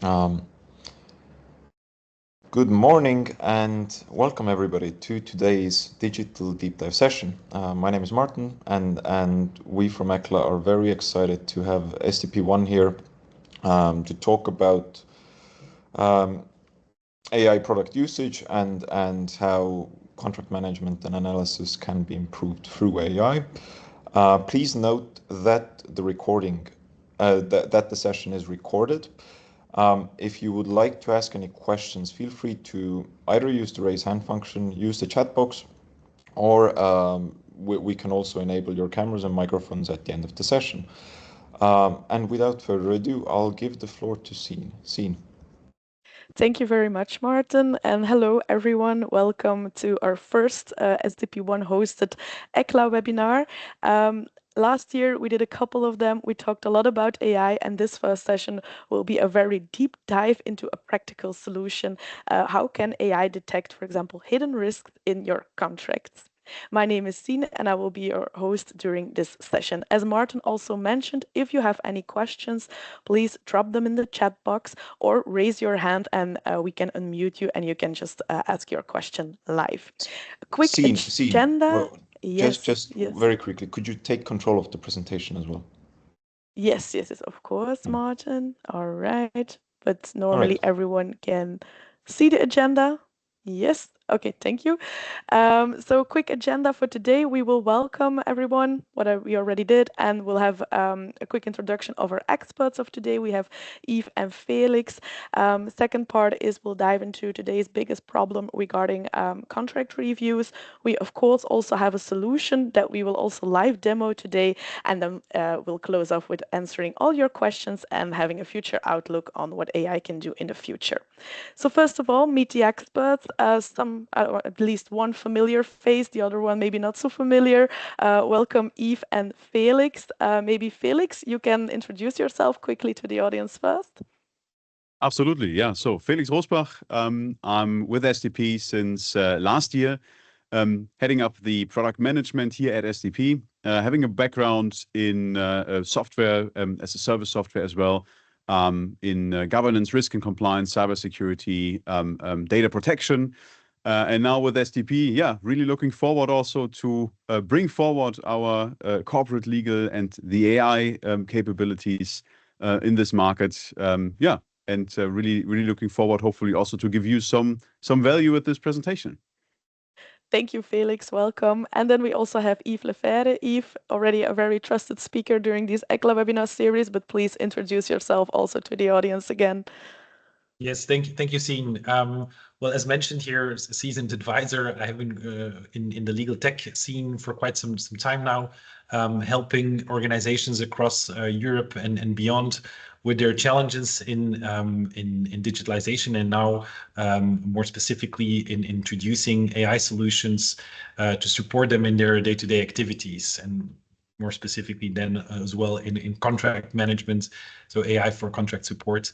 Um, Good morning and welcome everybody to today's digital deep dive session. My name is Martin and we from ECLA are very excited to have stp.one here to talk about um, AI product usage and how contract management and analysis can be improved through AI. Please note that the recording, that the session is recorded. If you would like to ask any questions, feel free to either use the raise hand function, use the chat box, or we can also enable your cameras and microphones at the end of the session. And without further ado, I'll give the floor to Scene. Thank you very much, Martin. And hello, everyone. Welcome to our first SDP1 hosted ECLA webinar. Last year, we did a couple of them. We talked a lot about AI, and this first session will be a very deep dive into a practical solution. How can AI detect, for example, hidden risks in your contracts? My name is Sine, and I will be your host during this session. As Martin also mentioned, if you have any questions, please drop them in the chat box or raise your hand and we can unmute you and you can just ask your question live. A quick Scene. agenda. Well, just Yes, just yes. very quickly, could you take control of the presentation as well? Yes, of course, Mm. Martin. All right. But All right. normally everyone can see the agenda. Yes. Okay, thank you. So quick agenda for today. We will welcome everyone, what we already did, and we'll have a quick introduction of our experts of today. We have Yves and Felix. Second part is we'll dive into today's biggest problem regarding contract reviews. We, of course, also have a solution that we will also live demo today, and then we'll close off with answering all your questions and having a future outlook on what AI can do in the future. So first of all, meet the experts. At least one familiar face, the other one maybe not so familiar. Welcome Yves and Felix. Maybe Felix, you can introduce yourself quickly to the audience first. Absolutely, yeah. So Felix Rosbach, I'm with SDP since last year, heading up the product management here at SDP, having a background in software as a service software as well, in governance, risk and compliance, cybersecurity, data protection. And now with SDP, yeah, really looking forward also to bring forward our corporate legal and the AI capabilities in this market. Yeah, and really looking forward, hopefully, also to give you some value with this presentation. Thank you, Felix. Welcome. And then we also have Yves Lefebvre. Yves, already a very trusted speaker during this ECLA webinar series, but please introduce yourself also to the audience again. Yes, thank you, Scene. Well, as mentioned here, as a seasoned advisor, I have been in the legal tech scene for quite some time now, helping organizations across Europe and beyond with their challenges in digitalization, and now more specifically in introducing AI solutions to support them in their day-to-day activities, and more specifically then as well in contract management, so AI for contract support,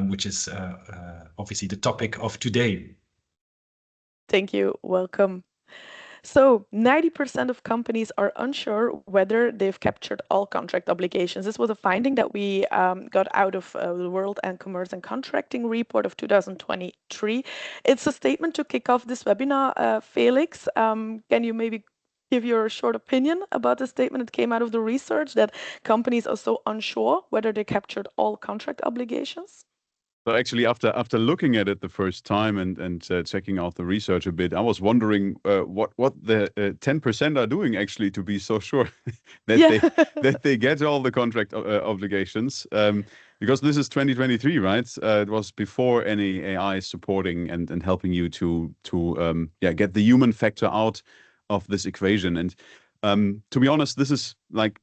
which is obviously the topic of today. Thank you. Welcome. So 90% of companies are unsure whether they've captured all contract obligations. This was a finding that we got out of the World and Commerce and Contracting Report of 2023. It's a statement to kick off this webinar. Felix, can you maybe give your short opinion about the statement that came out of the research that companies are so unsure whether they captured all contract obligations? So actually, after looking at it the first time and checking out the research a bit, I was wondering what the 10% are doing actually to be so sure that they get all the contract obligations. Because this is 2023, right? It was before any AI supporting and helping you to get the human factor out of this equation. And to be honest, this is like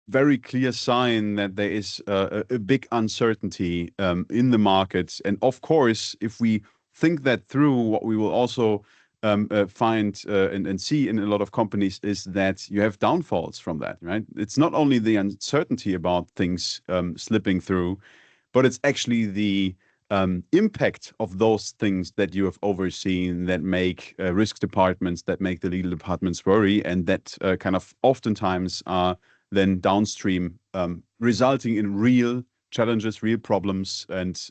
very clear sign that there is a big uncertainty in the markets. And of course, if we think that through, what we will also find and see in a lot of companies is that you have downfalls from that, right? It's not only the uncertainty about things slipping through, but it's actually the impact of those things that you have overseen that make risk departments, that make the legal departments worry, and that kind of oftentimes are then downstream resulting in real challenges, real problems, and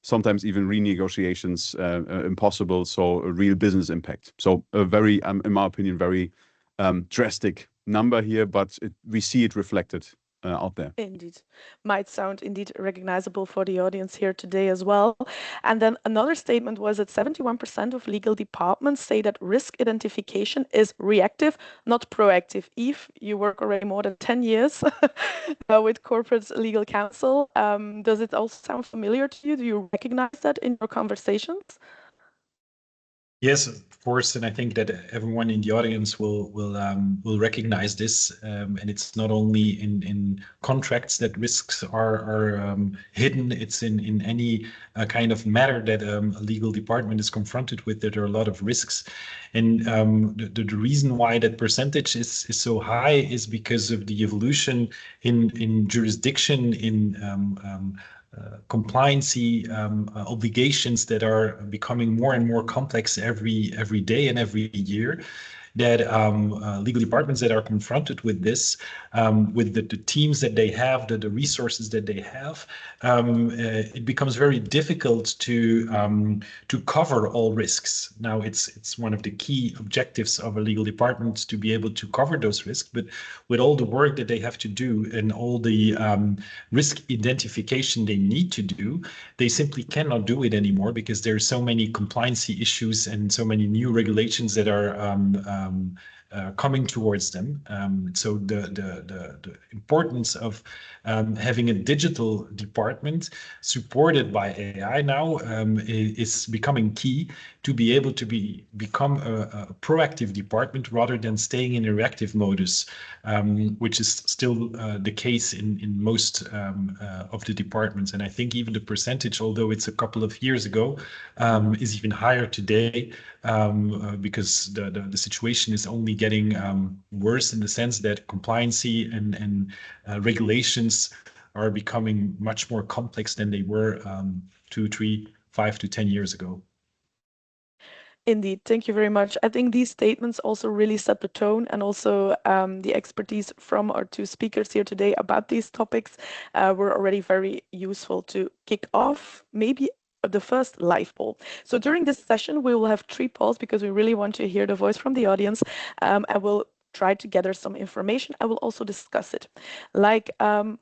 sometimes even renegotiations impossible. So a real business impact. So a very, in my opinion, very drastic number here, but we see it reflected out there. Indeed. Might sound indeed recognizable for the audience here today as well. And then another statement was that 71% of legal departments say that risk identification is reactive, not proactive. Eve, you work already more than 10 years with corporate legal counsel. Does it also sound familiar to you? Do you recognize that in your conversations? Yes, of course, and I think that everyone in the audience will recognize this. And it's not only in contracts that risks are hidden. It's in any kind of matter that a legal department is confronted with. That there are a lot of risks, and the reason why that percentage is so high is because of the evolution in jurisdiction in compliancy obligations that are becoming more and more complex every day and every year, that legal departments that are confronted with this, with the teams that they have, the resources that they have, it becomes very difficult to cover all risks. Now, it's one of the key objectives of a legal department to be able to cover those risks, but with all the work that they have to do and all the risk identification they need to do, they simply cannot do it anymore because there are so many compliancy issues and so many new regulations that are coming towards them. So the importance of having a digital department supported by AI now is becoming key to be able to become a proactive department rather than staying in a reactive modus, which is still the case in most of the departments. And I think even the percentage, although it's a couple of years ago, is even higher today, because the situation is only getting worse in the sense that compliancy and regulations are becoming much more complex than they were 2, 3, 5 to 10 years ago. Indeed, thank you very much. I think these statements also really set the tone, and also the expertise from our two speakers here today about these topics were already very useful to kick off maybe the first live poll. So during this session, we will have 3 polls because we really want to hear the voice from the audience. I will try to gather some information. I will also discuss it. Like,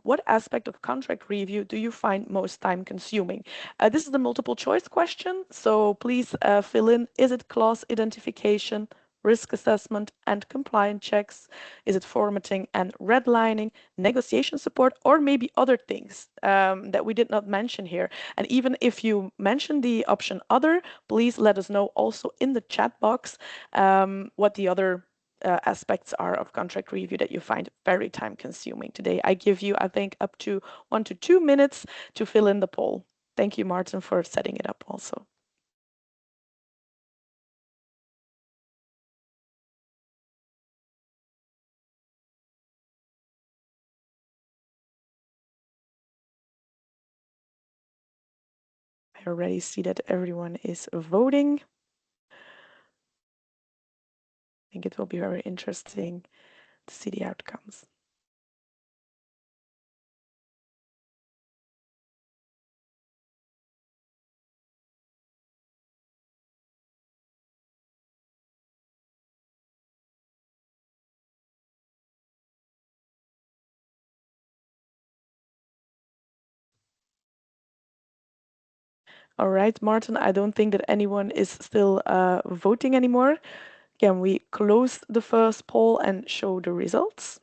what aspect of contract review do you find most time consuming? This is the multiple choice question, so please fill in, is it clause identification, risk assessment and compliance checks? Is it formatting and redlining, negotiation support, or maybe other things that we did not mention here? And even if you mention the option other, please let us know also in the chat box what the other aspects are of contract review that you find very time consuming today. I give you, I think, up to 1 to 2 minutes to fill in the poll. Thank you, Martin, for setting it up also. I already see that everyone is voting. I think it will be very interesting to see the outcomes. All right, Martin, I don't think that anyone is still voting anymore. Can we close the first poll and show the results?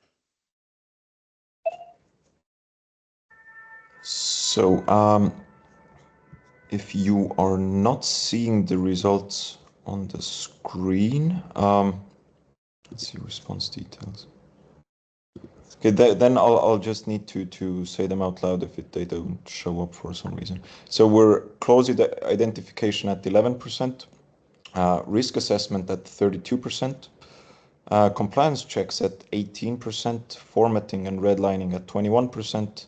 So, if you are not seeing the results on the screen, let's see response details. Okay, then I'll just need to say them out loud if they don't show up for some reason. So we're clause identification at 11%, risk assessment at 32%, compliance checks at 18%, formatting and redlining at 21%,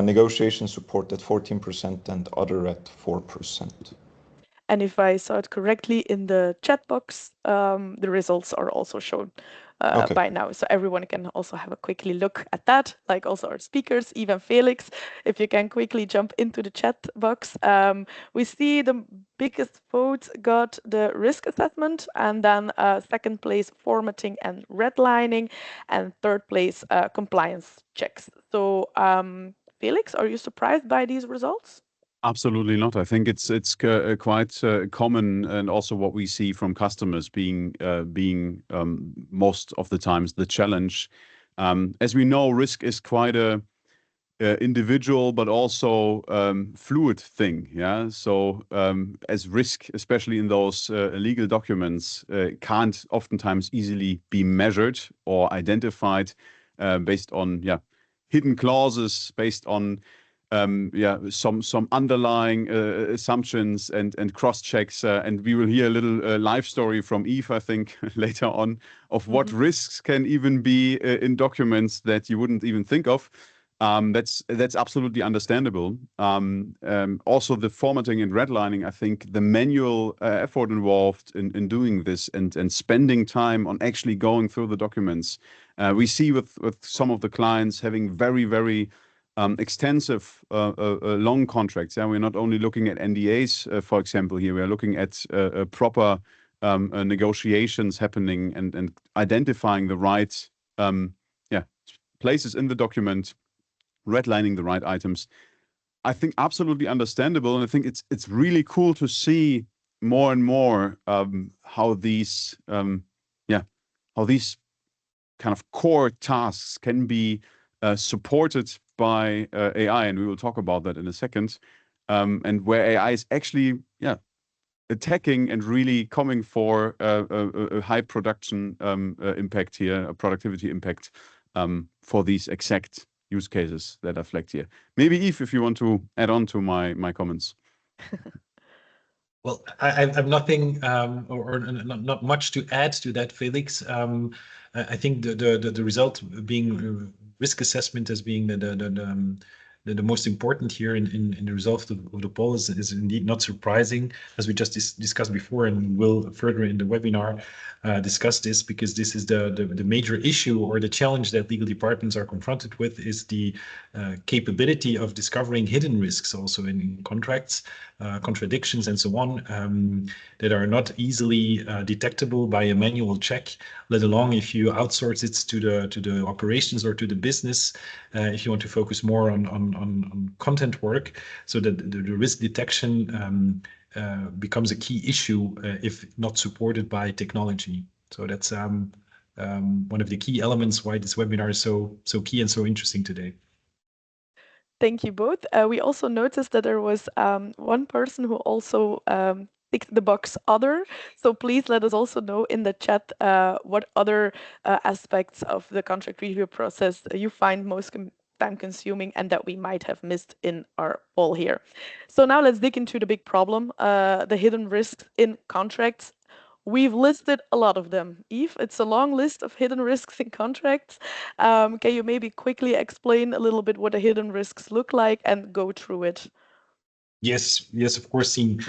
negotiation support at 14%, and other at 4%. And if I saw it correctly in the chat box, the results are also shown by now. So everyone can also have a quickly look at that, like also our speakers, even Felix, if you can quickly jump into the chat box. We see the biggest votes got the risk assessment, and then second place formatting and redlining, and third place compliance checks. So Felix, are you surprised by these results? Absolutely not. I think it's quite common, and also what we see from customers being most of the times the challenge. As we know, risk is quite a individual but also fluid thing. Yeah. So as risk, especially in those legal documents, can't oftentimes easily be measured or identified based on hidden clauses, based on some underlying assumptions and cross checks, and we will hear a little live story from Eve, I think, later on, of what risks can even be in documents that you wouldn't even think of. That's absolutely understandable. Also, the formatting and redlining, I think the manual effort involved in doing this and spending time on actually going through the documents. We see with some of the clients having very extensive long contracts. Yeah, we're not only looking at NDAs, for example, here we are looking at proper negotiations happening and identifying the right places in the document, redlining the right items. I think absolutely understandable, and I think it's really cool to see more and more how these kind of core tasks can be supported by AI, and we will talk about that in a second, and where AI is actually attacking and really coming for a high production impact here, a productivity impact for these exact use cases that are flagged here. Maybe Eve, if you want to add on to my comments. Well, I have nothing or not much to add to that, Felix. I think the result being risk assessment as being the most important here in the result of the poll is indeed not surprising, as we just discussed before, and will further in the webinar discuss this, because this is the major issue or the challenge that legal departments are confronted with, is the capability of discovering hidden risks also in contracts, contradictions and so on, that are not easily detectable by a manual check, let alone if you outsource it to the operations or to the business, if you want to focus more on content work, so that the risk detection becomes a key issue if not supported by technology. So that's one of the key elements why this webinar is so key and so interesting today. Thank you both. We also noticed that there was one person who also ticked the box other. So please let us also know in the chat what other aspects of the contract review process you find most time consuming and that we might have missed in our poll here. So now let's dig into the big problem, the hidden risks in contracts. We've listed a lot of them. Eve, it's a long list of hidden risks in contracts. Can you maybe quickly explain a little bit what the hidden risks look like and go through it? Yes, of course, Sien.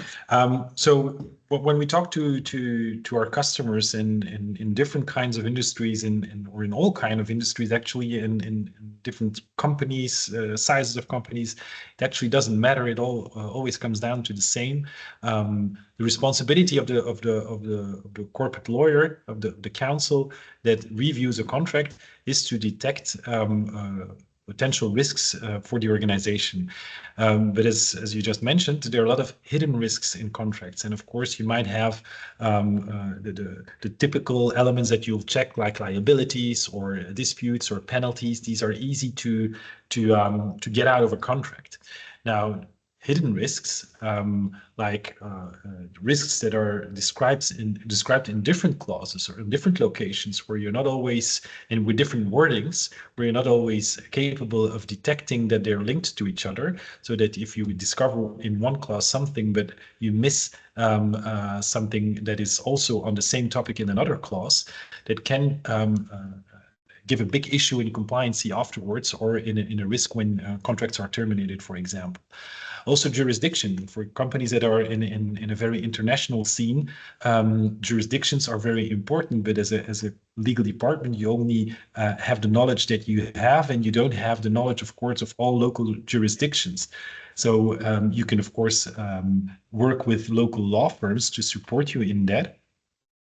So when we talk to our customers in different kinds of industries, or in all kind of industries, actually, in different companies, sizes of companies, it actually doesn't matter. It always comes down to the same. The responsibility of the corporate lawyer, of the counsel that reviews a contract, is to detect potential risks for the organization. But as you just mentioned, there are a lot of hidden risks in contracts. And of course, you might have the typical elements that you'll check, like liabilities or disputes or penalties. These are easy to get out of a contract. Now, hidden risks, like risks that are described in different clauses or in different locations, where you're not always, and with different wordings, where you're not always capable of detecting that they're linked to each other, so that if you discover in one clause something, but you miss something that is also on the same topic in another clause, that can give a big issue in compliancy afterwards, or in a risk when contracts are terminated, for example. Also jurisdiction for companies that are in a very international scene. Jurisdictions are very important, but as a legal department, you only have the knowledge that you have, and you don't have the knowledge, of course, of all local jurisdictions. So you can, of course, work with local law firms to support you in that.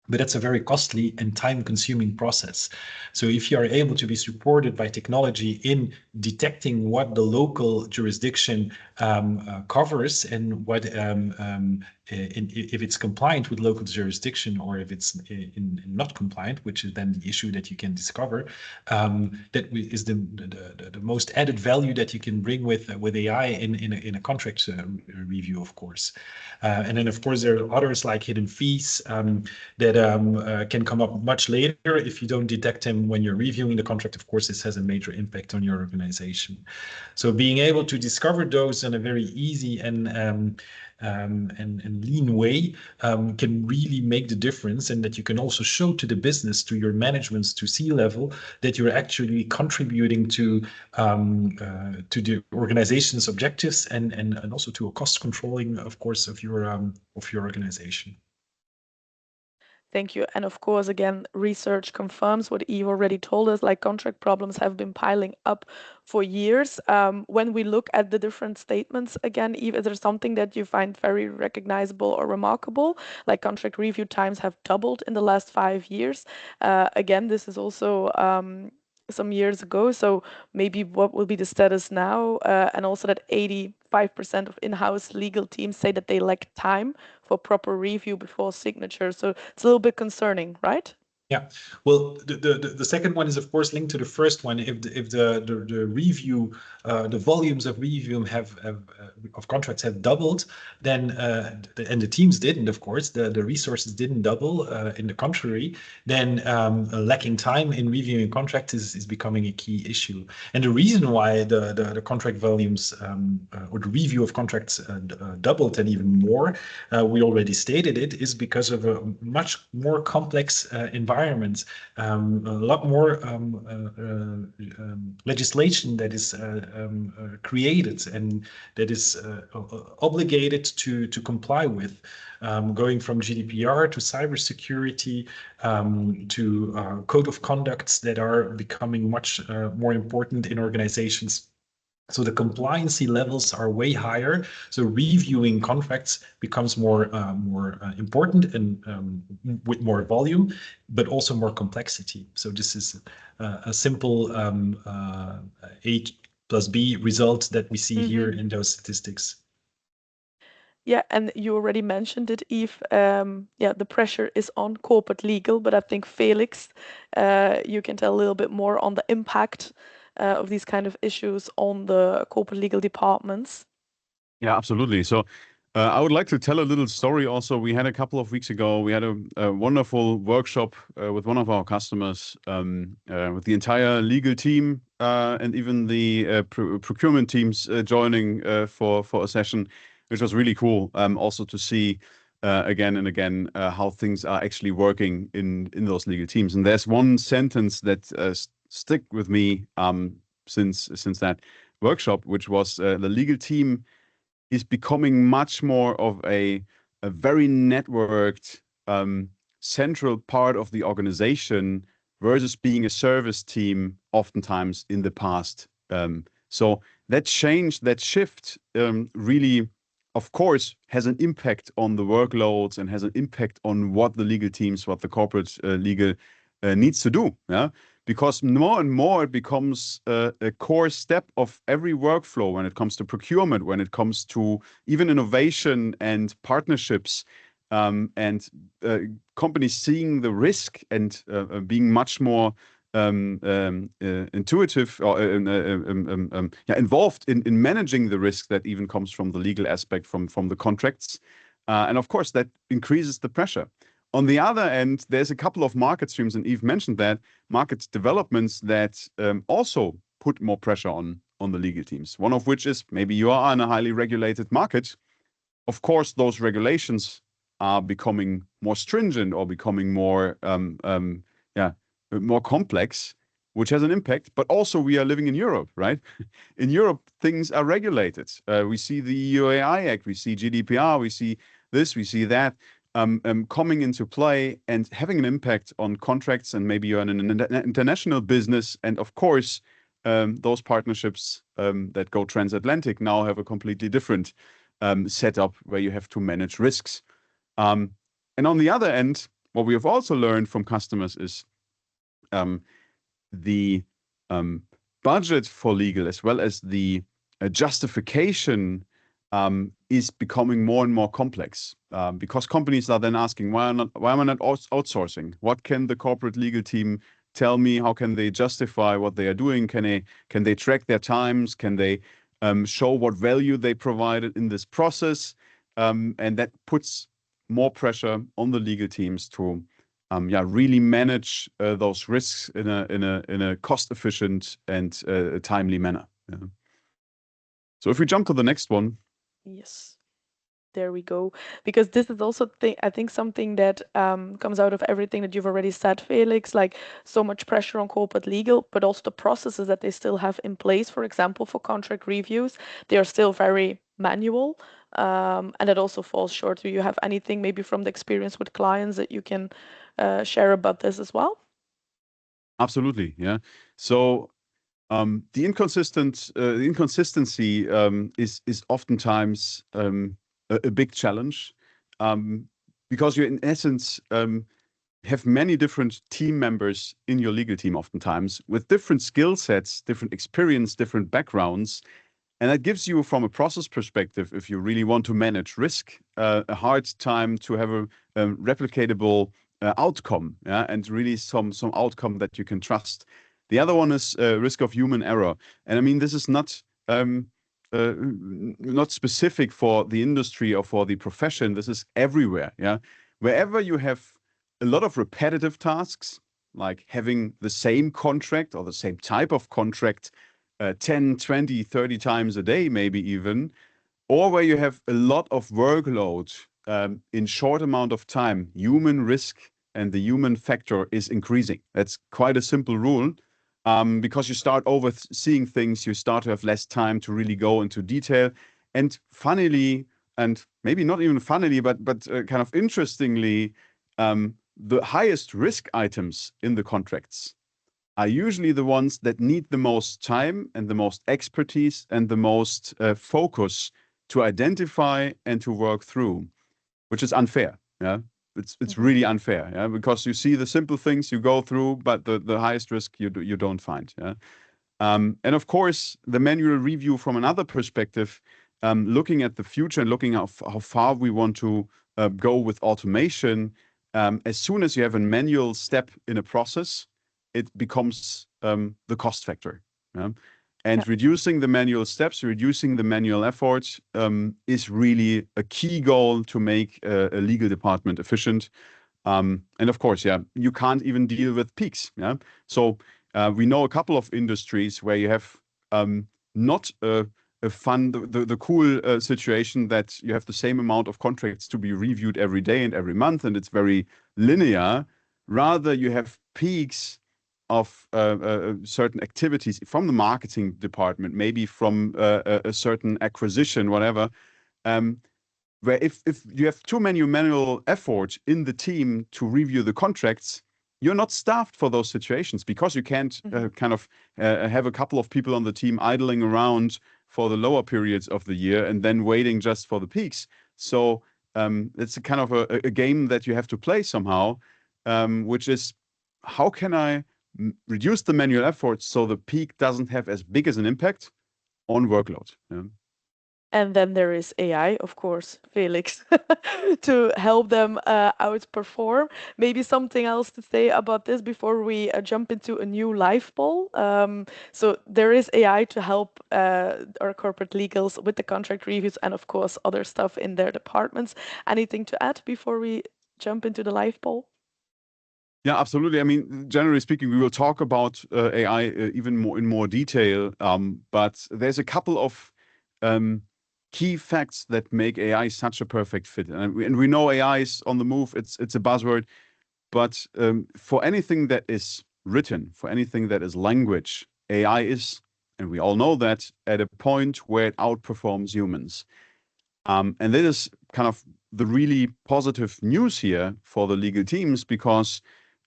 But that's a very costly and time-consuming process. So if you are able to be supported by technology in detecting what the local jurisdiction covers and what if it's compliant with local jurisdiction or if it's not compliant, which is then the issue that you can discover, that is the most added value that you can bring with AI in a contract review, of course. And then, of course, there are others like hidden fees that can come up much later if you don't detect them when you're reviewing the contract. Of course, this has a major impact on your organization. So being able to discover those in a very easy and lean way can really make the difference, and that you can also show to the business, to your managements, to C-level, that you're actually contributing to the organization's objectives and also to a cost controlling, of course, of your organization. Thank you. And of course, again, research confirms what Eve already told us, like contract problems have been piling up for years. When we look at the different statements, again, Eve, is there something that you find very recognizable or remarkable? Like contract review times have doubled in the last 5 years. Again, this is also some years ago. So maybe what will be the status now? And also that 85% of in-house legal teams say that they lack time for proper review before signature. So it's a little bit concerning, right? Yeah, well, the second one is of course linked to the first one. If the review, the volumes of review of contracts have doubled, then and the teams didn't, of course, the resources didn't double. In the contrary, then lacking time in reviewing contracts is becoming a key issue. And the reason why the contract volumes or the review of contracts doubled and even more, we already stated it, is because of a much more complex environment. A lot more legislation that is created and that is obligated to comply with, going from GDPR to cybersecurity to code of conducts that are becoming much more important in organizations. So the compliancy levels are way higher. So reviewing contracts becomes more important and with more volume, but also more complexity. So this is a simple A plus B result that we see here in those statistics. Yeah, and you already mentioned it, Eve. Yeah, the pressure is on corporate legal, but I think Felix, you can tell a little bit more on the impact of these kind of issues on the corporate legal departments. Yeah, absolutely. So I would like to tell a little story also. We had a couple of weeks ago, we had a wonderful workshop with one of our customers, with the entire legal team and even the procurement teams joining for a session, which was really cool. Also to see again and again how things are actually working in those legal teams. And there's one sentence that stick with me since that workshop, which was the legal team is becoming much more of a very networked central part of the organization versus being a service team oftentimes in the past. So that change, that shift really, of course, has an impact on the workloads and has an impact on what the legal teams, what the corporate legal needs to do. Yeah. Because more and more it becomes a core step of every workflow when it comes to procurement, when it comes to even innovation and partnerships, and companies seeing the risk and being much more intuitive or involved in managing the risk that even comes from the legal aspect from the contracts. And of course, that increases the pressure. On the other end, there's a couple of market streams, and Eve mentioned that, market developments that also put more pressure on the legal teams. One of which is maybe you are in a highly regulated market. Of course, those regulations are becoming more stringent or becoming more more complex, which has an impact. But also we are living in Europe, right? In Europe, things are regulated. We see the EU AI Act, we see GDPR, we see this, we see that coming into play and having an impact on contracts. And maybe you're in an international business. And of course, those partnerships that go transatlantic now have a completely different setup where you have to manage risks. And on the other end, what we have also learned from customers is the budget for legal, as well as the justification, is becoming more and more complex, because companies are then asking, why am I not outsourcing? What can the corporate legal team tell me? How can they justify what they are doing? Can they track their times? Can they show what value they provided in this process? And that puts more pressure on the legal teams to really manage those risks in a cost efficient and timely manner. Yeah. So if we jump to the next one. Yes. There we go. Because this is also, I think, something that comes out of everything that you've already said, Felix, like so much pressure on corporate legal, but also the processes that they still have in place. For example, for contract reviews, they are still very manual. And that also falls short. Do you have anything maybe from the experience with clients that you can share about this as well? Absolutely, yeah. So the inconsistency is oftentimes a big challenge, because you, in essence, have many different team members in your legal team, oftentimes with different skill sets, different experience, different backgrounds. And that gives you, from a process perspective, if you really want to manage risk, a hard time to have a replicatable outcome, yeah, and really some outcome that you can trust. The other one is risk of human error. And I mean, this is not specific for the industry or for the profession. This is everywhere. Yeah, wherever you have a lot of repetitive tasks, like having the same contract or the same type of contract 10, 20, 30 times a day, maybe even, or where you have a lot of workload in short amount of time, human risk and the human factor is increasing. That's quite a simple rule. Because you start overseeing things, you start to have less time to really go into detail. And funnily, and maybe not even funnily, but kind of interestingly, the highest risk items in the contracts are usually the ones that need the most time and the most expertise and the most focus to identify and to work through, which is unfair. Yeah. It's really unfair, yeah, because you see the simple things you go through, but the highest risk you don't find. Yeah, and of course the manual review from another perspective, looking at the future and looking at how far we want to go with automation. As soon as you have a manual step in a process, it becomes the cost factor. Yeah? And reducing the manual steps, reducing the manual efforts is really a key goal to make a legal department efficient. And of course, yeah, you can't even deal with peaks. Yeah, so we know a couple of industries where you have not a fun, the cool situation that you have the same amount of contracts to be reviewed every day and every month, and it's very linear. Rather, you have peaks of certain activities from the marketing department, maybe from a certain acquisition, whatever, where if you have too many manual efforts in the team to review the contracts, you're not staffed for those situations, because you can't kind of have a couple of people on the team idling around for the lower periods of the year and then waiting just for the peaks. So it's a kind of a game that you have to play somehow, which is, how can I reduce the manual effort so the peak doesn't have as big as an impact on workload? Yeah. And then there is AI, of course, Felix, to help them outperform. Maybe something else to say about this before we jump into a new live poll. So there is AI to help our corporate legals with the contract reviews and, of course, other stuff in their departments. Anything to add before we jump into the live poll? Yeah, absolutely. I mean, generally speaking, we will talk about AI even more in more detail. But there's a couple of key facts that make AI such a perfect fit. And we know AI is on the move. It's a buzzword. But for anything that is written, for anything that is language, AI is, and we all know that, at a point where it outperforms humans. And that is kind of the really positive news here for the legal teams, because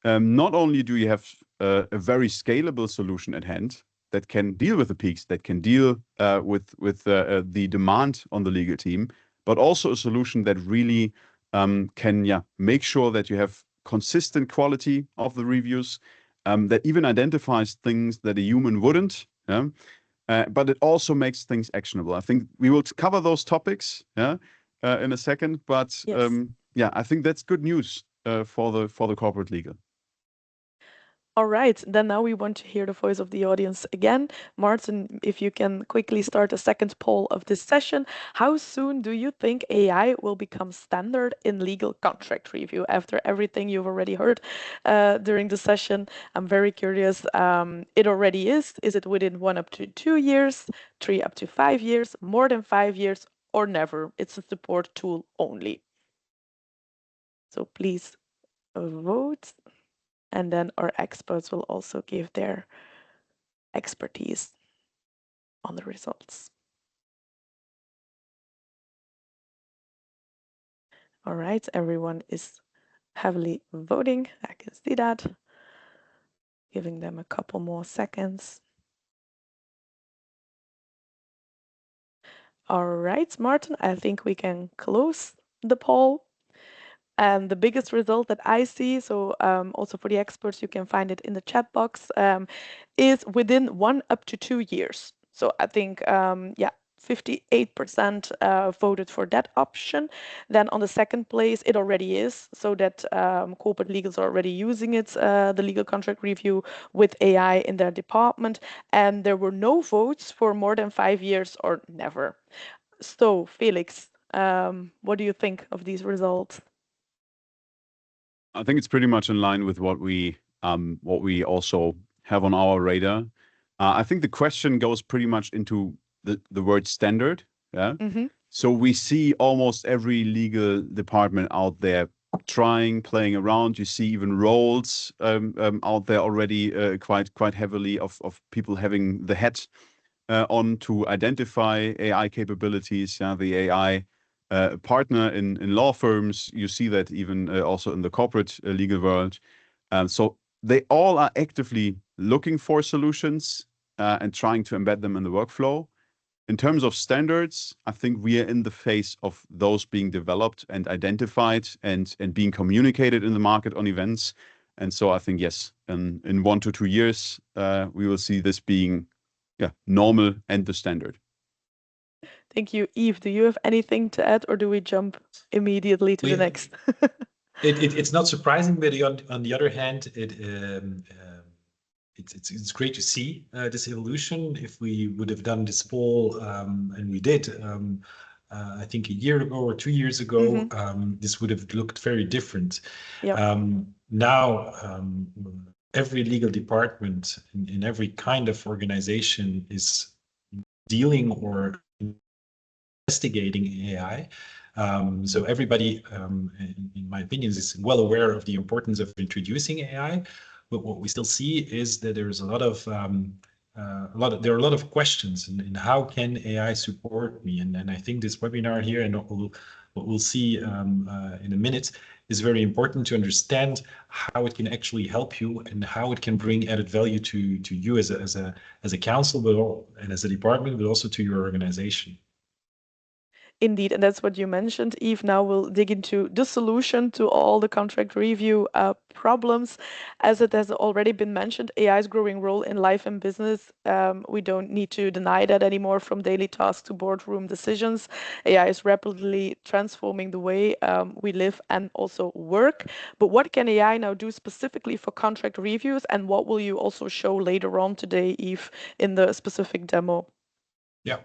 not only do you have a very scalable solution at hand that can deal with the peaks, that can deal with the demand on the legal team, but also a solution that really can make sure that you have consistent quality of the reviews, that even identifies things that a human wouldn't. But it also makes things actionable. I think we will cover those topics in a second. But Yes. I think that's good news for the corporate legal. All right, then now we want to hear the voice of the audience again. Martin, if you can quickly start a second poll of this session. How soon do you think AI will become standard in legal contract review? After everything you've already heard during the session, I'm very curious. It already is. Is it within 1 up to 2 years, 3 up to 5 years, more than 5 years, or never? It's a support tool only. So please vote. And then our experts will also give their expertise on the results. All right, everyone is heavily voting. I can see that. Giving them a couple more seconds. All right, Martin, I think we can close the poll. And the biggest result that I see, so also for the experts, you can find it in the chat box, is within 1 up to 2 years. So I think, 58% voted for that option. Then on the second place, it already is, so that corporate legals are already using it, the legal contract review with AI in their department. And there were no votes for more than 5 years or never. So Felix, what do you think of these results? I think it's pretty much in line with what we also have on our radar. I think the question goes pretty much into the word standard. Yeah. Mm-hmm. So we see almost every legal department out there playing around. You see even roles out there already quite heavily of people having the hat on to identify AI capabilities. The AI partner in law firms. You see that even also in the corporate legal world. So they all are actively looking for solutions and trying to embed them in the workflow. In terms of standards, I think we are in the phase of those being developed and identified and being communicated in the market on events. And so I think, yes, in 1 to 2 years, we will see this being normal and the standard. Thank you. Yves, do you have anything to add, or do we jump immediately to the next? It's not surprising, but on the other hand, it's great to see this evolution. If we would have done this poll, and we did, I think a year ago or 2 years ago, this would have looked very different. Yep. Now, every legal department in every kind of organization is dealing or investigating AI. So everybody, in my opinion, is well aware of the importance of introducing AI. But what we still see is that there's there are a lot of questions in how can AI support me, and I think this webinar here and what we'll see in a minute is very important to understand how it can actually help you and how it can bring added value to you as a council, and as a department, but also to your organization. Indeed, and that's what you mentioned, Yves. Now we'll dig into the solution to all the contract review problems. As it has already been mentioned, AI's growing role in life and business, we don't need to deny that anymore. From daily tasks to boardroom decisions, AI is rapidly transforming the way we live and also work. But what can AI now do specifically for contract reviews, and what will you also show later on today, Yves, in the specific demo? Yeah.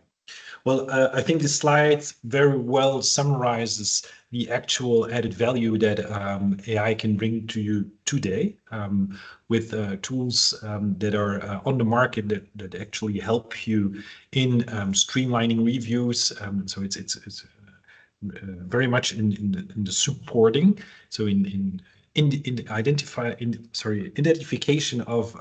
Well, I think this slide very well summarizes the actual added value that AI can bring to you today, with tools that are on the market that actually help you in streamlining reviews. So it's very much in the supporting. So in identification of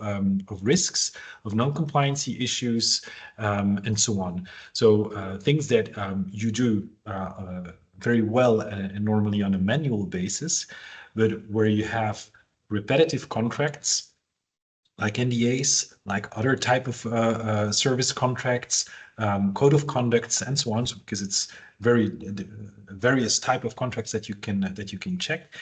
risks, of non-compliancy issues, and so on. So things that you do very well and normally on a manual basis, but where you have repetitive contracts like NDAs, like other type of service contracts, code of conducts, and so on. So, because it's various type of contracts that you can check.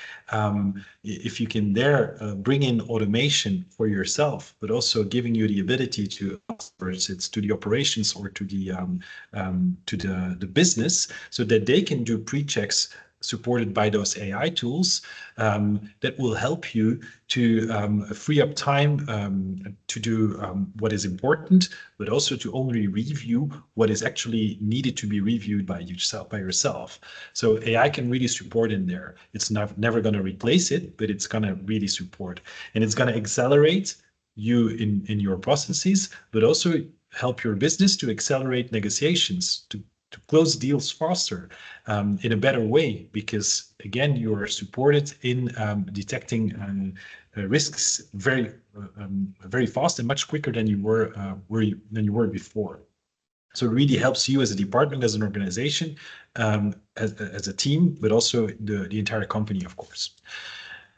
If you can there bring in automation for yourself, but also giving you the ability to outsource it to the operations or to the business, so that they can do pre-checks supported by those AI tools that will help you to free up time to do what is important, but also to only review what is actually needed to be reviewed by yourself. So AI can really support in there. It's never going to replace it, but it's going to really support, and it's going to accelerate you in your processes, but also help your business to accelerate negotiations, to close deals faster in a better way, because again, you are supported in detecting risks very fast and much quicker than you were before. So it really helps you as a department, as an organization, as a team, but also the entire company, of course.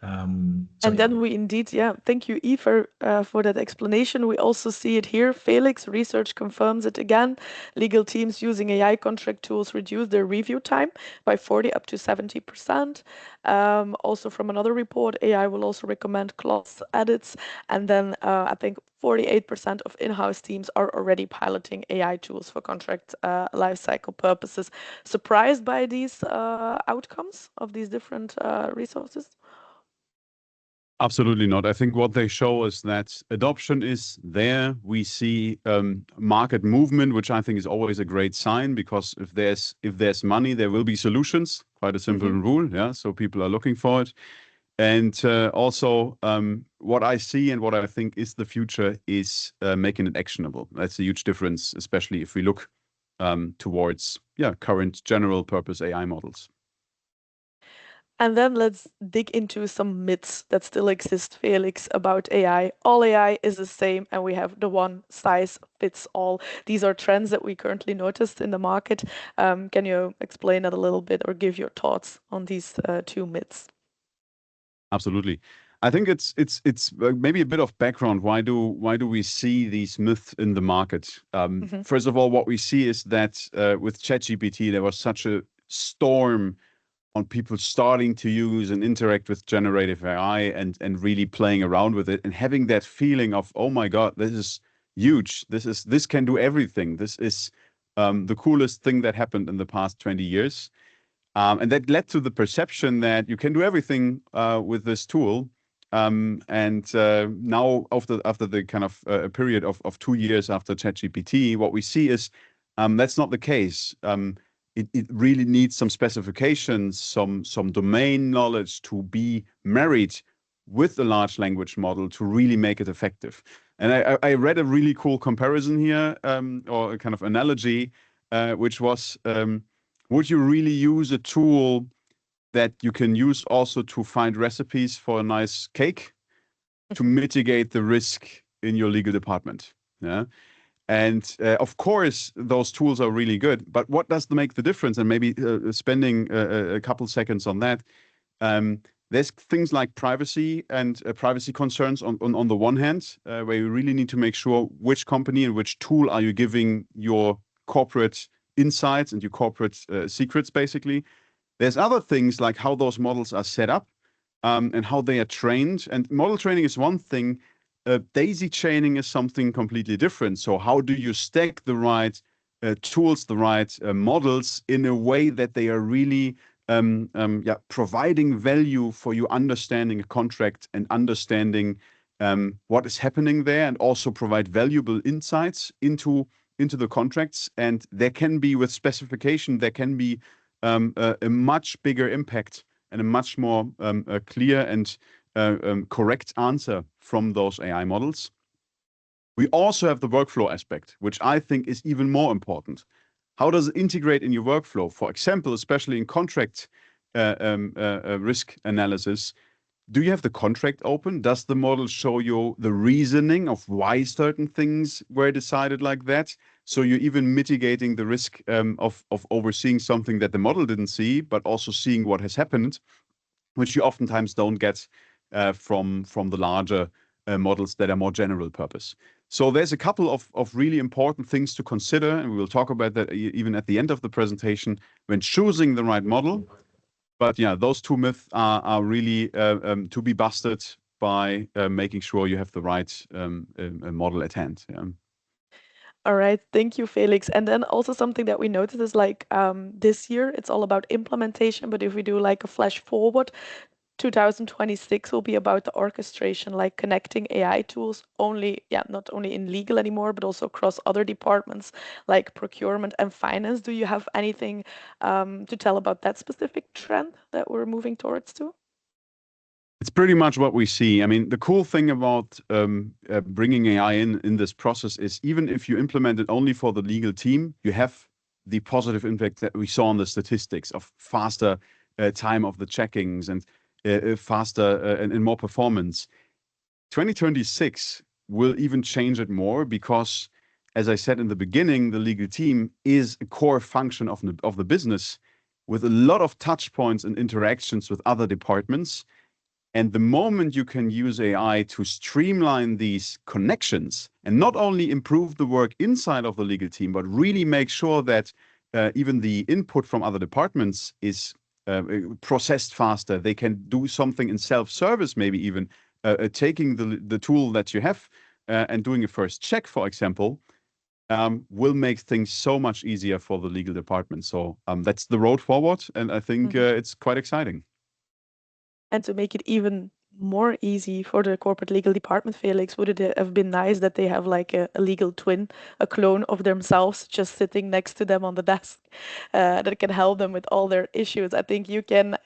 And then we indeed, thank you, Yves, for that explanation. We also see it here. Felix research confirms it again. Legal teams using AI contract tools reduce their review time by 40 up to 70%. Also from another report, AI will also recommend clause edits. And then I think 48% of in-house teams are already piloting AI tools for contract lifecycle purposes. Surprised by these outcomes of these different resources? Absolutely not. I think what they show is that adoption is there. We see market movement, which I think is always a great sign, because if there's money, there will be solutions. Quite a simple rule, yeah. So people are looking for it, and also what I see and what I think is the future is making it actionable. That's a huge difference, especially if we look towards current general purpose AI models. And then let's dig into some myths that still exist, Felix, about AI. All AI is the same, and we have the one size fits all. These are trends that we currently noticed in the market. Can you explain that a little bit or give your thoughts on these two myths? Absolutely. I think it's maybe a bit of background. Why do we see these myths in the market? First of all, what we see is that with ChatGPT, there was such a storm on people starting to use and interact with generative AI and really playing around with it and having that feeling of, oh my God, this is huge. This can do everything. This is the coolest thing that happened in the past 20 years. And that led to the perception that you can do everything with this tool. And now after the kind of a period of 2 years after ChatGPT, what we see is that's not the case. It really needs some specifications, some domain knowledge to be married with the large language model to really make it effective. And I read a really cool comparison here, or a kind of analogy, which was, would you really use a tool that you can use also to find recipes for a nice cake to mitigate the risk in your legal department? Yeah. And of course, those tools are really good, but what does make the difference? And maybe spending a couple seconds on that. There's things like privacy and privacy concerns on the one hand, where you really need to make sure which company and which tool are you giving your corporate insights and your corporate secrets, basically. There's other things like how those models are set up and how they are trained. And model training is one thing. Daisy chaining is something completely different. So how do you stack the right tools, the right models in a way that they are really providing value for you understanding a contract and understanding what is happening there, and also provide valuable insights into the contracts. And there can be, with specification, there can be a much bigger impact and a much more clear and correct answer from those AI models. We also have the workflow aspect, which I think is even more important. How does it integrate in your workflow? For example, especially in contract risk analysis, do you have the contract open? Does the model show you the reasoning of why certain things were decided like that? So you're even mitigating the risk of overseeing something that the model didn't see, but also seeing what has happened, which you oftentimes don't get from the larger models that are more general purpose. So there's a couple of really important things to consider, and we will talk about that even at the end of the presentation when choosing the right model. But yeah, those two myths are really to be busted by making sure you have the right model at hand. Yeah. All right, thank you, Felix. And then also something that we noticed is like this year, it's all about implementation. But if we do like a flash forward, 2026 will be about the orchestration, like connecting AI tools not only in legal anymore, but also across other departments like procurement and finance. Do you have anything to tell about that specific trend that we're moving towards to? It's pretty much what we see. I mean, the cool thing about bringing AI in this process is even if you implement it only for the legal team, you have the positive impact that we saw on the statistics of faster time of the checkings and faster and more performance. 2026 will even change it more because, as I said in the beginning, the legal team is a core function of the business with a lot of touch points and interactions with other departments. And the moment you can use AI to streamline these connections and not only improve the work inside of the legal team, but really make sure that even the input from other departments is processed faster. They can do something in self-service, maybe even taking the tool that you have and doing a first check, for example, will make things so much easier for the legal department. So that's the road forward. And I think it's quite exciting. And to make it even more easy for the corporate legal department, Felix, would it have been nice that they have like a legal twin, a clone of themselves just sitting next to them on the desk that can help them with all their issues? I think you can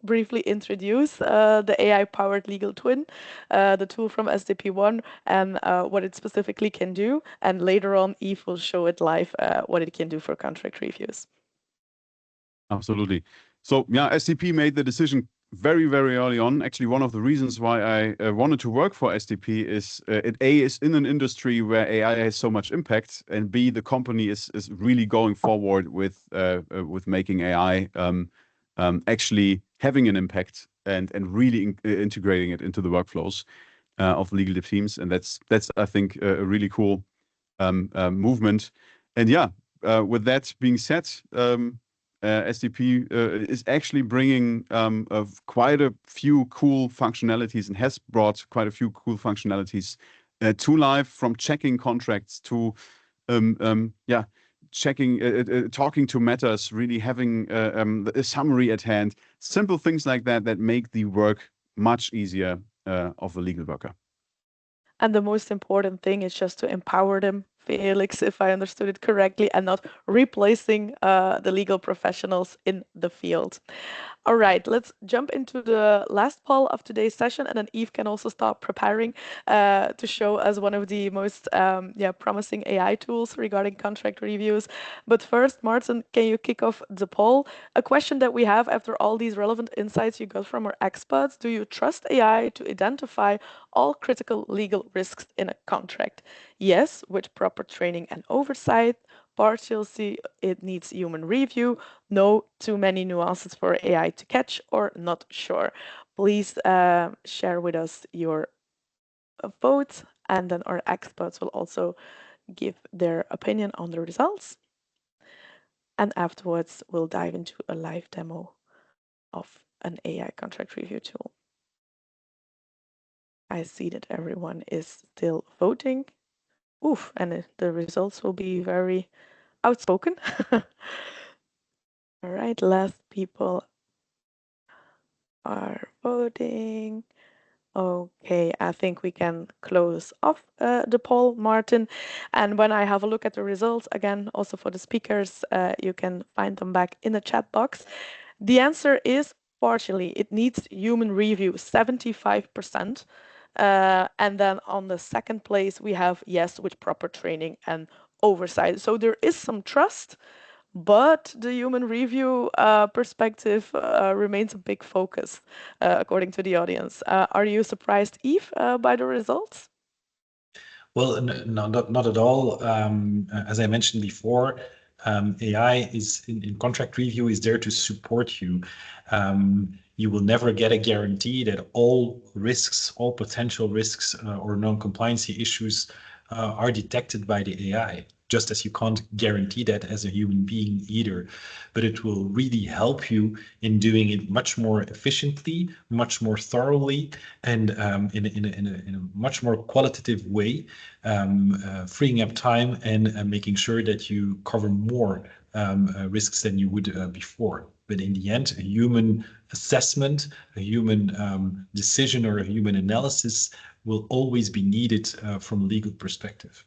briefly introduce the AI-powered legal twin, the tool from stp.one, and what it specifically can do. And later on, Eve will show it live, what it can do for contract reviews. Absolutely. So yeah, STP made the decision very, very early on. Actually, one of the reasons why I wanted to work for STP is it A, is in an industry where AI has so much impact, and B, the company is really going forward with making AI actually having an impact and really integrating it into the workflows of legal teams. And that's I think a really cool movement. And yeah, with that being said, SDP is actually bringing quite a few cool functionalities and has brought quite a few cool functionalities to life, from checking contracts to checking, talking to matters, really having a summary at hand, simple things like that that make the work much easier of the legal worker. And the most important thing is just to empower them, Felix, if I understood it correctly, and not replacing the legal professionals in the field. All right, let's jump into the last poll of today's session, and then Eve can also start preparing to show us one of the most promising AI tools regarding contract reviews. But first, Martin, can you kick off the poll? A question that we have after all these relevant insights you got from our experts: do you trust AI to identify all critical legal risks in a contract? Yes, with proper training and oversight. Partially, it needs human review. No, too many nuances for AI to catch, or not sure. Please share with us your votes, and then our experts will also give their opinion on the results. And afterwards, we'll dive into a live demo of an AI contract review tool. I see that everyone is still voting. Oof, and the results will be very outspoken. All right, last people are voting. Okay, I think we can close off the poll, Martin. And when I have a look at the results, again, also for the speakers, you can find them back in the chat box. The answer is partially. It needs human review, 75%. And then on the second place, we have yes, with proper training and oversight. So there is some trust, but the human review perspective remains a big focus, according to the audience. Are you surprised, Yves, by the results? Well, no, not at all. As I mentioned before, AI is in contract review is there to support you. You will never get a guarantee that all risks, all potential risks or non-compliancy issues are detected by the AI, just as you can't guarantee that as a human being either. But it will really help you in doing it much more efficiently, much more thoroughly, and in a much more qualitative way, freeing up time and making sure that you cover more risks than you would before. But in the end, a human assessment, a human decision, or a human analysis will always be needed from a legal perspective.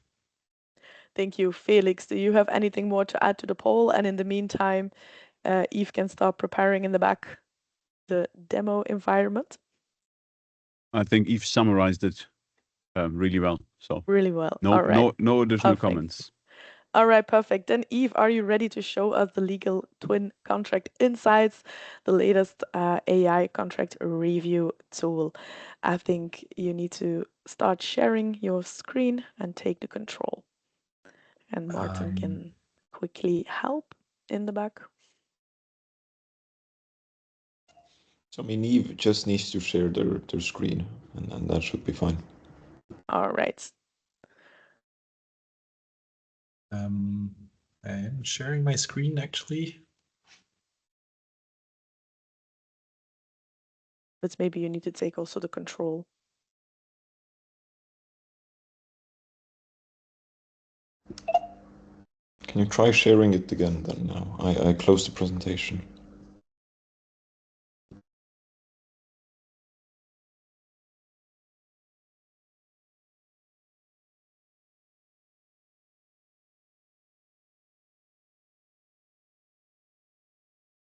Thank you, Felix. Do you have anything more to add to the poll? And in the meantime, Yves can start preparing in the back the demo environment. I think Yves summarized it really well. So really well. No, All right. no additional Perfect. comments. All right, perfect. Then Yves, are you ready to show us the legal twin contract insights, the latest AI contract review tool? I think you need to start sharing your screen and take the control. And Martin can quickly help in the back. So I mean, Eve just needs to share their screen, and that should be fine. All right. I am sharing my screen actually. But maybe you need to take also the control. Can you try sharing it again then now? I closed the presentation.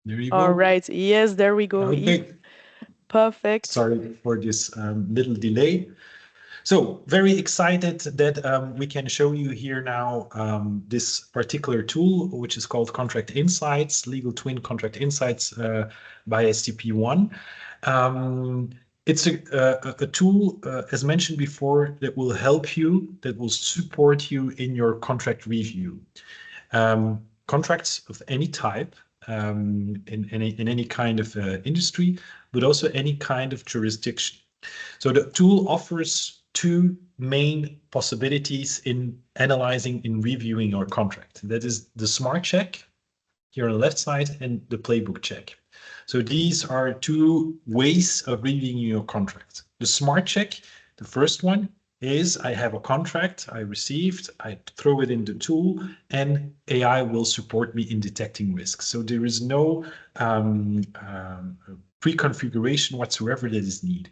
There you go. All right. Yes, there we go. Okay. Perfect. Sorry for this little delay. So very excited that we can show you here now this particular tool, which is called Contract Insights, Legal Twin Contract Insights by stp.one. It's a tool, as mentioned before, that will help you, that will support you in your contract review. Contracts of any type, in any kind of industry, but also any kind of jurisdiction. So the tool offers two main possibilities in analyzing, in reviewing your contract. That is the smart check here on the left side and the playbook check. So these are two ways of reviewing your contract. The smart check, the first one is I have a contract I received, I throw it in the tool, and AI will support me in detecting risks. So there is no pre-configuration whatsoever that is needed.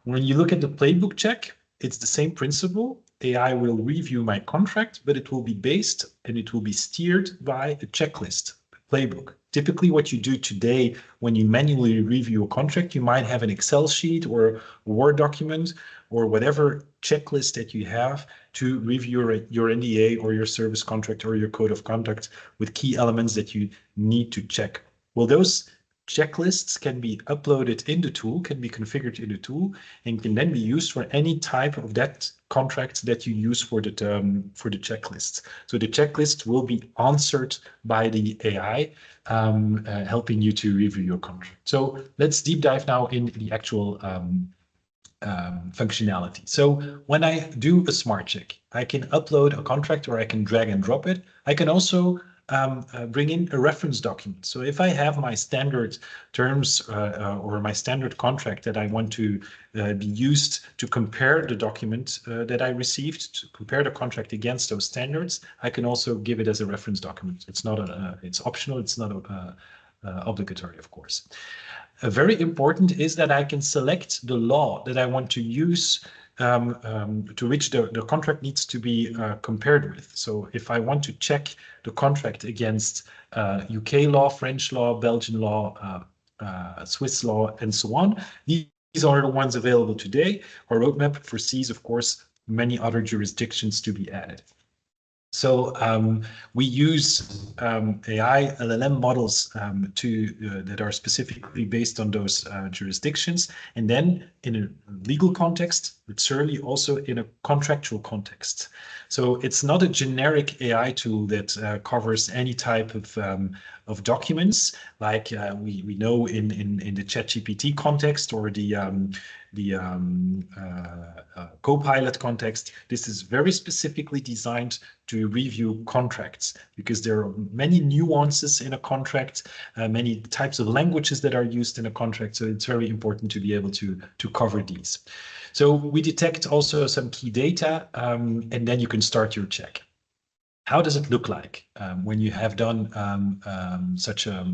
When you look at the playbook check, it's the same principle. AI will review my contract, but it will be based and it will be steered by a checklist, a playbook. Typically, what you do today when you manually review a contract, you might have an Excel sheet or a Word document or whatever checklist that you have to review your NDA or your service contract or your code of conduct with key elements that you need to check. Well, those checklists can be uploaded in the tool, can be configured in the tool, and can then be used for any type of that contract that you use for the checklist. So the checklist will be answered by the AI, helping you to review your contract. So let's deep dive now in the actual functionality. So when I do a smart check, I can upload a contract or I can drag and drop it. I can also bring in a reference document. So if I have my standard terms or my standard contract that I want to be used to compare the document that I received, to compare the contract against those standards, I can also give it as a reference document. It's not it's optional. It's not obligatory, of course. Very important is that I can select the law that I want to use to which the contract needs to be compared with. So if I want to check the contract against UK law, French law, Belgian law, Swiss law, and so on, these are the ones available today. Our roadmap foresees, of course, many other jurisdictions to be added. So we use AI LLM models that are specifically based on those jurisdictions, and then in a legal context, but certainly also in a contractual context. So it's not a generic AI tool that covers any type of documents, like we know in the ChatGPT context or the Copilot context. This is very specifically designed to review contracts, because there are many nuances in a contract, many types of languages that are used in a contract. So it's very important to be able to cover these. So we detect also some key data, and then you can start your check. How does it look like when you have done such a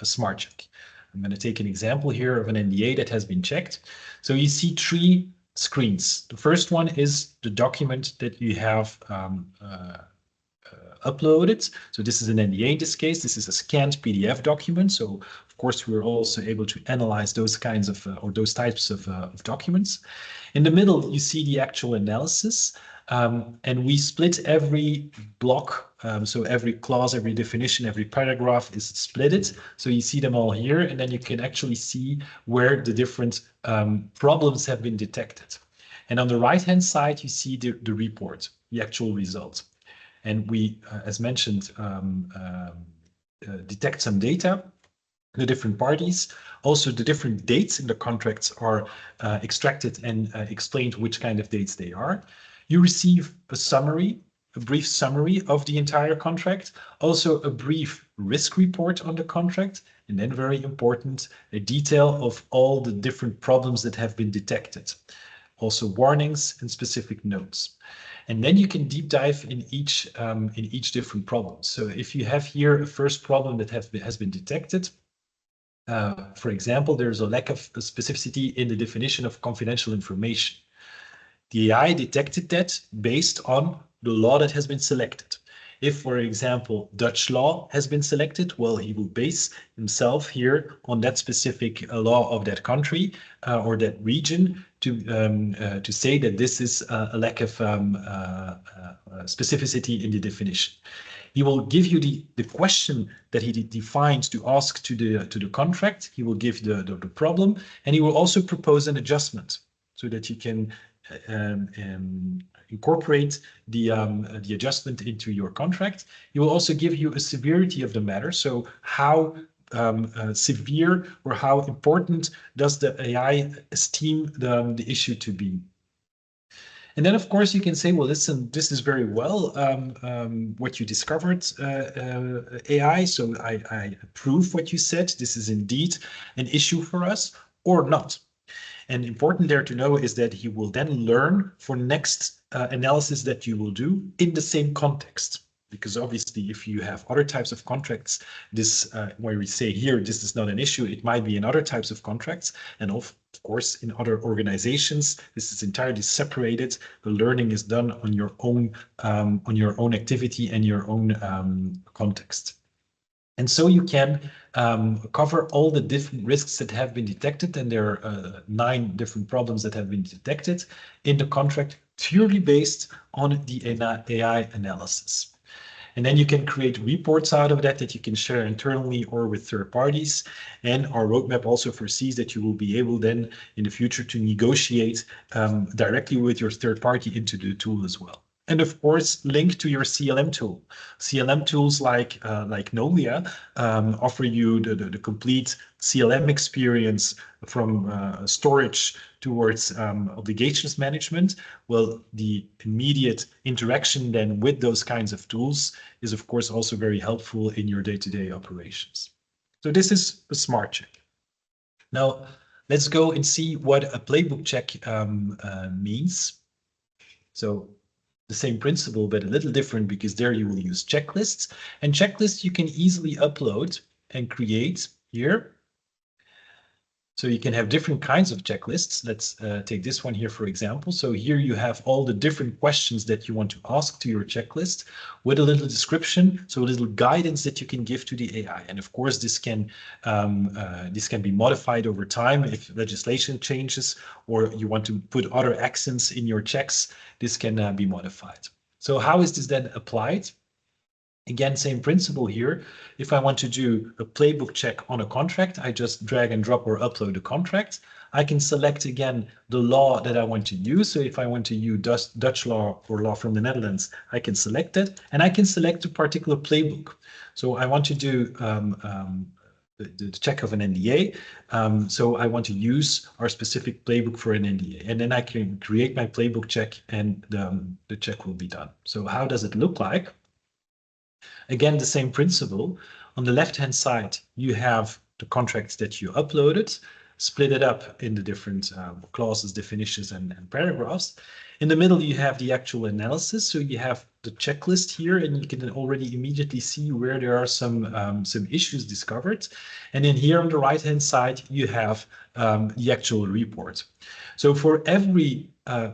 smart check? I'm going to take an example here of an NDA that has been checked. So you see 3 screens. The first one is the document that you have uploaded. So this is an NDA in this case. This is a scanned PDF document. So of course, we're also able to analyze those kinds of or those types of documents. In the middle, you see the actual analysis. And we split every block. So every clause, every definition, every paragraph is splitted. So you see them all here, and then you can actually see where the different problems have been detected. And on the right-hand side, you see the report, the actual result. And we, as mentioned, detect some data, the different parties. Also, the different dates in the contracts are extracted and explained which kind of dates they are. You receive a summary, a brief summary of the entire contract, also a brief risk report on the contract, and then very important, a detail of all the different problems that have been detected. Also warnings and specific notes. And then you can deep dive in each different problem. So if you have here a first problem that has been detected, for example, there's a lack of specificity in the definition of confidential information. The AI detected that based on the law that has been selected. If, for example, Dutch law has been selected, well, he will base himself here on that specific law of that country or that region to say that this is a lack of specificity in the definition. He will give you the question that he defines to ask to the contract. He will give the problem, and he will also propose an adjustment so that you can incorporate the adjustment into your contract. He will also give you a severity of the matter. So how severe or how important does the AI esteem the issue to be? And then, of course, you can say, well, listen, this is very well what you discovered, AI. So I approve what you said. This is indeed an issue for us, or not. And important there to know is that he will then learn for next analysis that you will do in the same context. Because obviously, if you have other types of contracts, this where we say here, this is not an issue, it might be in other types of contracts. And of course, in other organizations, this is entirely separated. The learning is done on your own activity and your own context. And so you can cover all the different risks that have been detected, and there are 9 different problems that have been detected in the contract, purely based on the AI analysis. And then you can create reports out of that you can share internally or with third parties. And our roadmap also foresees that you will be able then in the future to negotiate directly with your third party into the tool as well. And of course, link to your CLM tool. CLM tools like Novia offer you the complete CLM experience from storage towards obligations management. Well, the immediate interaction then with those kinds of tools is, of course, also very helpful in your day-to-day operations. So this is a smart check. Now, let's go and see what a playbook check means. So the same principle, but a little different, because there you will use checklists, and checklists you can easily upload and create here. So you can have different kinds of checklists. Let's take this one here, for example. So here you have all the different questions that you want to ask to your checklist with a little description, so a little guidance that you can give to the AI. And of course, this can be modified over time if legislation changes or you want to put other accents in your checks. This can be modified. So how is this then applied? Again, same principle here. If I want to do a playbook check on a contract, I just drag and drop or upload a contract. I can select again the law that I want to use. So if I want to use Dutch law or law from the Netherlands, I can select it, and I can select a particular playbook. So I want to do the check of an NDA. So I want to use our specific playbook for an NDA, and then I can create my playbook check, and the check will be done. So how does it look like? Again, the same principle. On the left-hand side, you have the contracts that you uploaded, split it up in the different clauses, definitions, and paragraphs. In the middle, you have the actual analysis. So you have the checklist here, and you can already immediately see where there are some issues discovered. And then here on the right-hand side, you have the actual report. So for every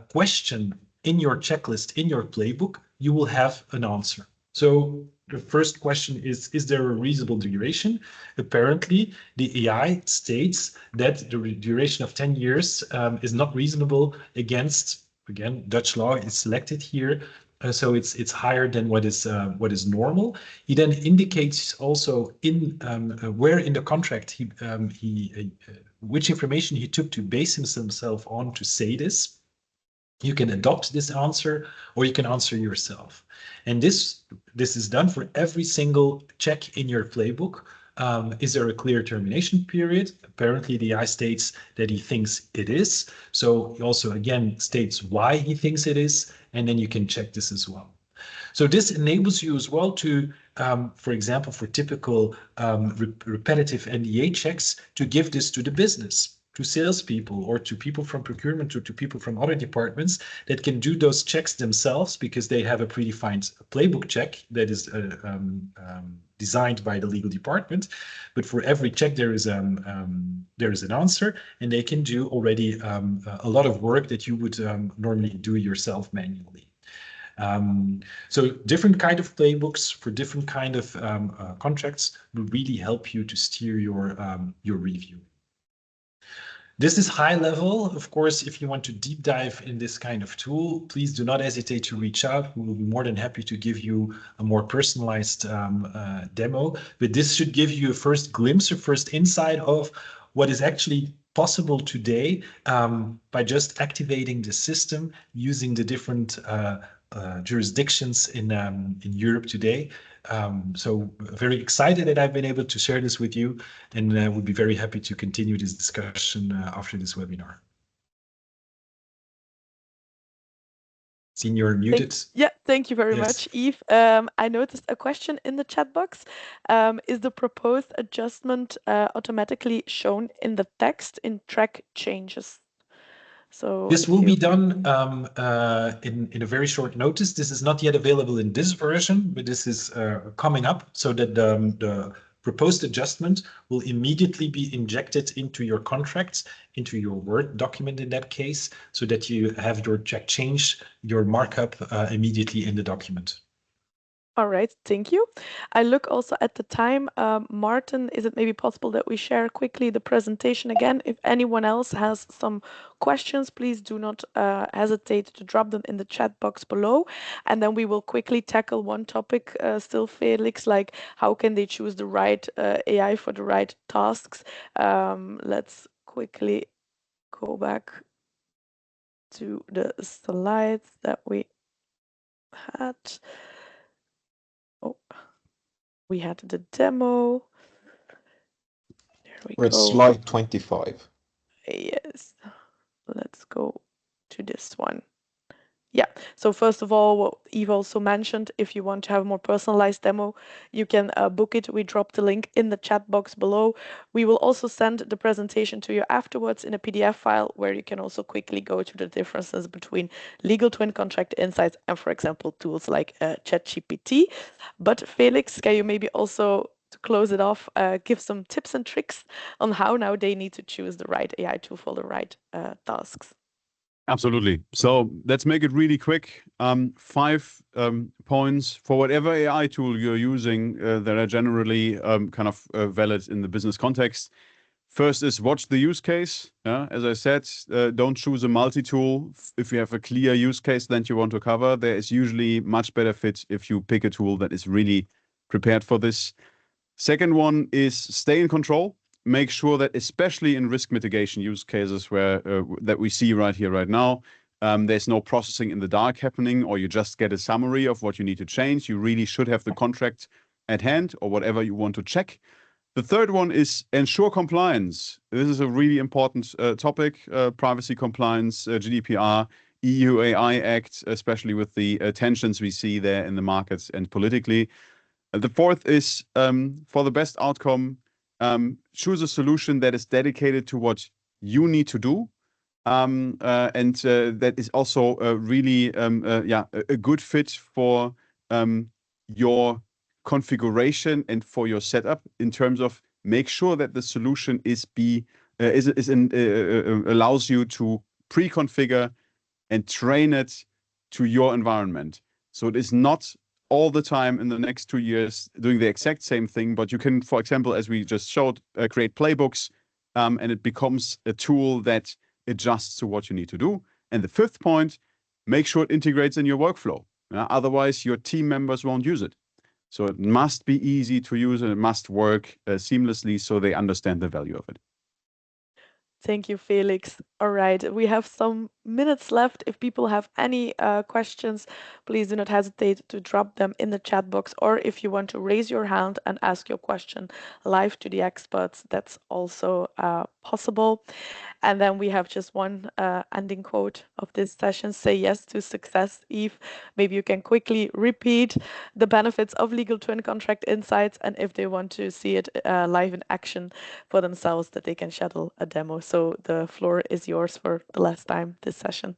question in your checklist, in your playbook, you will have an answer. So the first question is there a reasonable duration? Apparently, the AI states that the duration of 10 years is not reasonable against, again, Dutch law is selected here. So it's higher than what is normal. He then indicates also in where in the contract which information he took to base himself on to say this. You can adopt this answer, or you can answer yourself. And this is done for every single check in your playbook. Is there a clear termination period? Apparently, the AI states that he thinks it is. So he also, again, states why he thinks it is, and then you can check this as well. So this enables you as well to, for example, for typical repetitive NDA checks, to give this to the business, to salespeople, or to people from procurement, or to people from other departments that can do those checks themselves because they have a predefined playbook check that is designed by the legal department. But for every check, there is an answer, and they can do already a lot of work that you would normally do yourself manually. So different kind of playbooks for different kind of contracts will really help you to steer your review. This is high level. Of course, if you want to deep dive in this kind of tool, please do not hesitate to reach out. We will be more than happy to give you a more personalized demo. But this should give you a first glimpse or first insight of what is actually possible today by just activating the system using the different jurisdictions in Europe today. So very excited that I've been able to share this with you, and would be very happy to continue this discussion after this webinar. Senior muted. Thank you very much, Yves. I noticed a question in the chat box. Is the proposed adjustment automatically shown in the text in track changes? So this will be done in a very short notice. This is not yet available in this version, but this is coming up, so that the proposed adjustment will immediately be injected into your contracts, into your Word document in that case, so that you have your track change, your markup immediately in the document. All right, thank you. I look also at the time. Martin, is it maybe possible that we share quickly the presentation again? If anyone else has some questions, please do not hesitate to drop them in the chat box below. And then we will quickly tackle one topic still, Felix, like how can they choose the right AI for the right tasks? Let's quickly go back to the slides that we had. Oh, we had the demo. There we We're go. at slide 25. Yes. Let's go to this one. Yeah. So first of all, what Yves also mentioned, if you want to have a more personalized demo, you can book it. We dropped the link in the chat box below. We will also send the presentation to you afterwards in a PDF file where you can also quickly go to the differences between legal twin contract insights and, for example, tools like ChatGPT. But Felix, can you maybe also, to close it off, give some tips and tricks on how now they need to choose the right AI tool for the right tasks? Absolutely. So let's make it really quick. 5 points for whatever AI tool you're using that are generally kind of valid in the business context. First is watch the use case. As I said, don't choose a multi-tool. If you have a clear use case that you want to cover, there is usually much better fit if you pick a tool that is really prepared for this. Second one is stay in control. Make sure that, especially in risk mitigation use cases where that we see right here, right now, there's no processing in the dark happening, or you just get a summary of what you need to change. You really should have the contract at hand or whatever you want to check. The third one is ensure compliance. This is a really important topic, privacy compliance, GDPR, EU AI Act, especially with the tensions we see there in the markets and politically. The fourth is for the best outcome, choose a solution that is dedicated to what you need to do. And that is also really a good fit for your configuration and for your setup, in terms of make sure that the solution allows you to pre-configure and train it to your environment. So it is not all the time in the next 2 years doing the exact same thing, but you can, for example, as we just showed, create playbooks, and it becomes a tool that adjusts to what you need to do. And the fifth point, make sure it integrates in your workflow. Otherwise, your team members won't use it. So it must be easy to use, and it must work seamlessly so they understand the value of it. Thank you, Felix. All right, we have some minutes left. If people have any questions, please do not hesitate to drop them in the chat box, or if you want to raise your hand and ask your question live to the experts, that's also possible. And then we have just one ending quote of this session: say yes to success. Eve, maybe you can quickly repeat the benefits of Legal Twin Contract Insights, and if they want to see it live in action for themselves, that they can schedule a demo. So the floor is yours for the last time this session.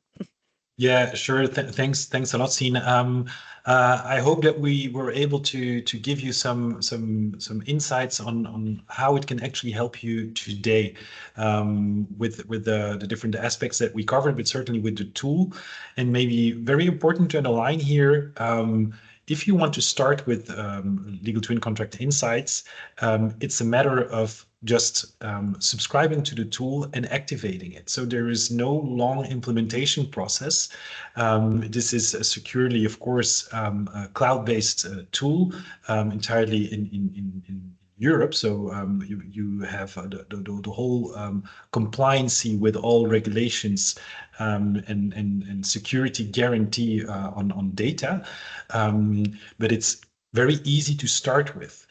Yeah, sure. Thanks a lot, Sien. I hope that we were able to give you some insights on how it can actually help you today, with the different aspects that we covered, but certainly with the tool. And maybe very important to underline here, if you want to start with Legal Twin Contract Insights, it's a matter of just subscribing to the tool and activating it. So there is no long implementation process. This is a securely, of course, a cloud-based tool, entirely in Europe. So you have the whole compliancy with all regulations and security guarantee on data. But it's very easy to start with.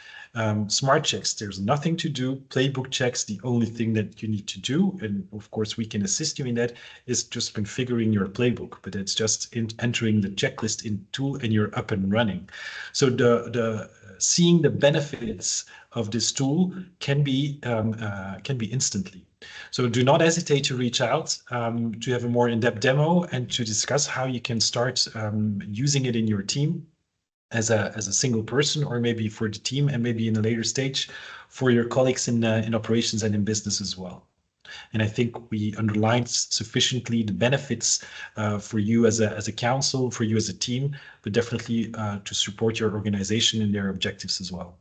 Smart checks, there's nothing to do. Playbook checks, the only thing that you need to do, and of course we can assist you in that, is just configuring your playbook. But it's just entering the checklist in tool and you're up and running. So the seeing the benefits of this tool can be instantly. So do not hesitate to reach out to have a more in-depth demo and to discuss how you can start using it in your team as a single person, or maybe for the team, and maybe in a later stage for your colleagues in operations and in business as well. And I think we underlined sufficiently the benefits for you as a council, for you as a team, but definitely to support your organization in their objectives as well.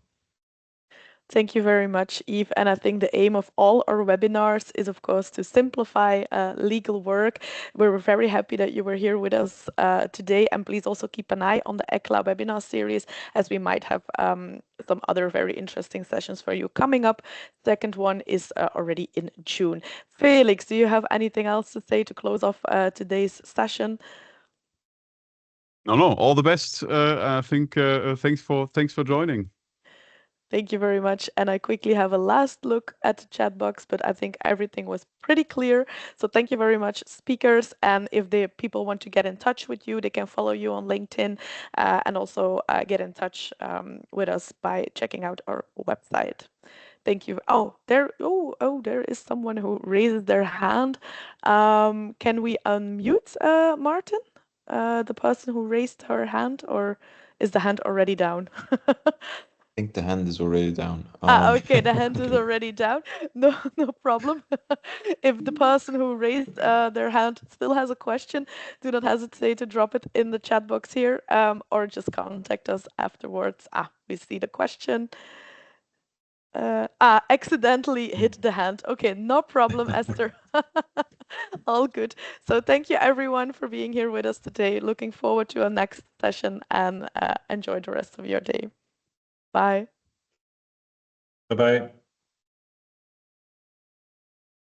Thank you very much, Eve. And I think the aim of all our webinars is, of course, to simplify legal work. We're very happy that you were here with us today. And please also keep an eye on the ECLA webinar series, as we might have some other very interesting sessions for you coming up. Second one is already in June. Felix, do you have anything else to say to close off today's session? No, all the best. I think thanks for joining. Thank you very much. And I quickly have a last look at the chat box, but I think everything was pretty clear. So thank you very much, speakers. And if the people want to get in touch with you, they can follow you on LinkedIn and also get in touch with us by checking out our website. Thank you. Oh, there is someone who raises their hand. Can we unmute Martin, the person who raised her hand, or is the hand already down? I think the hand is already down. Okay, the hand is already down. No problem. If the person who raised their hand still has a question, do not hesitate to drop it in the chat box here, or just contact us afterwards. We see the question. Accidentally hit the hand. Okay, no problem, Esther. All good. So thank you everyone for being here with us today. Looking forward to our next session, and enjoy the rest of your day. Bye. Bye-bye.